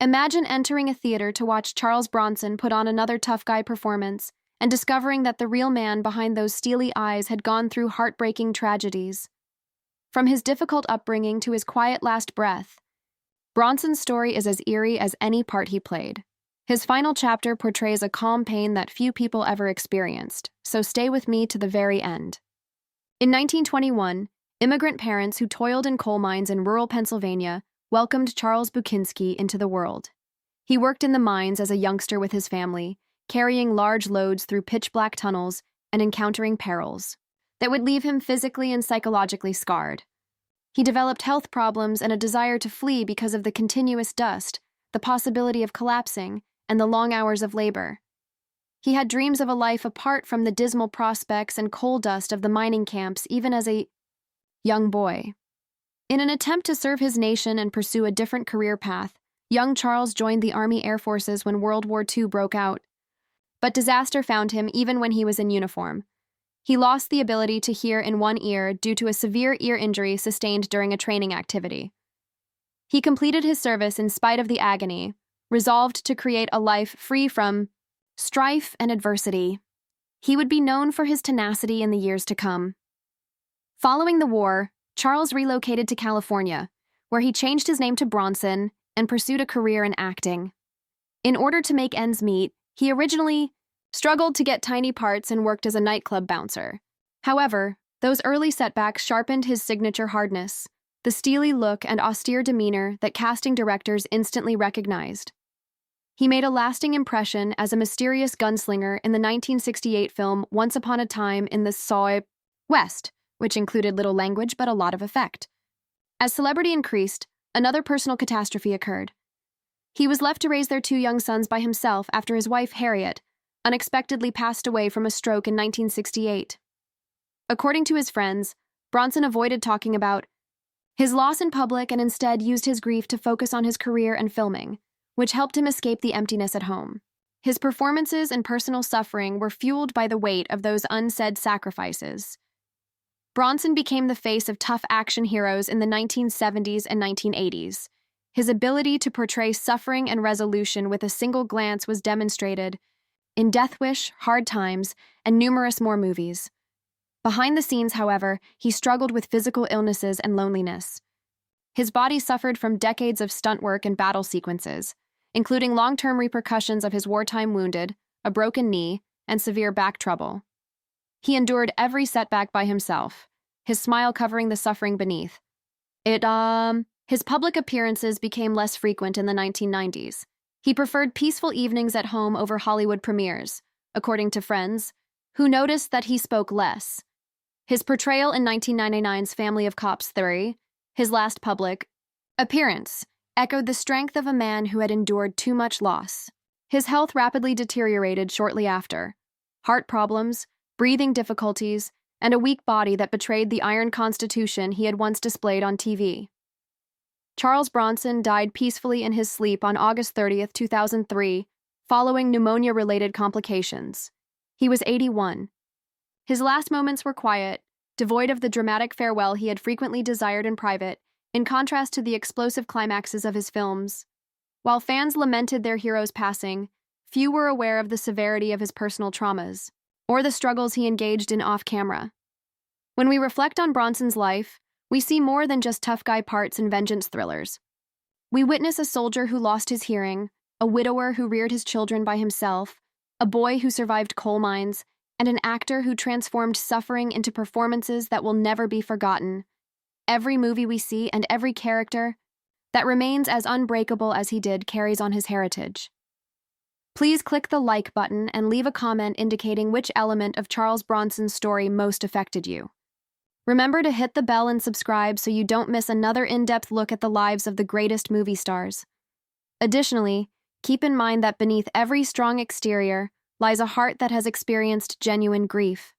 Imagine entering a theater to watch Charles Bronson put on another tough guy performance and discovering that the real man behind those steely eyes had gone through heartbreaking tragedies. From his difficult upbringing to his quiet last breath, Bronson's story is as eerie as any part he played. His final chapter portrays a calm pain that few people ever experienced, so stay with me to the very end. In 1921, immigrant parents who toiled in coal mines in rural Pennsylvania welcomed Charles Bukinski into the world. He worked in the mines as a youngster with his family, carrying large loads through pitch-black tunnels and encountering perils that would leave him physically and psychologically scarred. He developed health problems and a desire to flee because of the continuous dust, the possibility of collapsing, and the long hours of labor. He had dreams of a life apart from the dismal prospects and coal dust of the mining camps even as a young boy. In an attempt to serve his nation and pursue a different career path, young Charles joined the Army Air Forces when World War II broke out. But disaster found him even when he was in uniform. He lost the ability to hear in one ear due to a severe ear injury sustained during a training activity. He completed his service in spite of the agony, resolved to create a life free from strife and adversity. He would be known for his tenacity in the years to come. Following the war, Charles relocated to California, where he changed his name to Bronson and pursued a career in acting. In order to make ends meet, he originally struggled to get tiny parts and worked as a nightclub bouncer. However, those early setbacks sharpened his signature hardness, the steely look and austere demeanor that casting directors instantly recognized. He made a lasting impression as a mysterious gunslinger in the 1968 film Once Upon a Time in the West, which included little language but a lot of effect. As celebrity increased, another personal catastrophe occurred. He was left to raise their two young sons by himself after his wife, Harriet, unexpectedly passed away from a stroke in 1968. According to his friends, Bronson avoided talking about his loss in public and instead used his grief to focus on his career and filming, which helped him escape the emptiness at home. His performances and personal suffering were fueled by the weight of those unsaid sacrifices. Bronson became the face of tough action heroes in the 1970s and 1980s. His ability to portray suffering and resolution with a single glance was demonstrated in Death Wish, Hard Times, and numerous more movies. Behind the scenes, however, he struggled with physical illnesses and loneliness. His body suffered from decades of stunt work and battle sequences, including long-term repercussions of his wartime wounded, a broken knee, and severe back trouble. He endured every setback by himself, his smile covering the suffering beneath. His public appearances became less frequent in the 1990s. He preferred peaceful evenings at home over Hollywood premieres, according to friends, who noticed that he spoke less. His portrayal in 1999's Family of Cops 3, his last public appearance, echoed the strength of a man who had endured too much loss. His health rapidly deteriorated shortly after. Heart problems, breathing difficulties, and a weak body that betrayed the iron constitution he had once displayed on TV. Charles Bronson died peacefully in his sleep on August 30, 2003, following pneumonia-related complications. He was 81. His last moments were quiet, devoid of the dramatic farewell he had frequently desired in private, in contrast to the explosive climaxes of his films. While fans lamented their hero's passing, few were aware of the severity of his personal traumas, or the struggles he engaged in off-camera. When we reflect on Bronson's life, we see more than just tough guy parts and vengeance thrillers. We witness a soldier who lost his hearing, a widower who reared his children by himself, a boy who survived coal mines, and an actor who transformed suffering into performances that will never be forgotten. Every movie we see and every character that remains as unbreakable as he did carries on his heritage. Please click the like button and leave a comment indicating which element of Charles Bronson's story most affected you. Remember to hit the bell and subscribe so you don't miss another in-depth look at the lives of the greatest movie stars. Additionally, keep in mind that beneath every strong exterior lies a heart that has experienced genuine grief.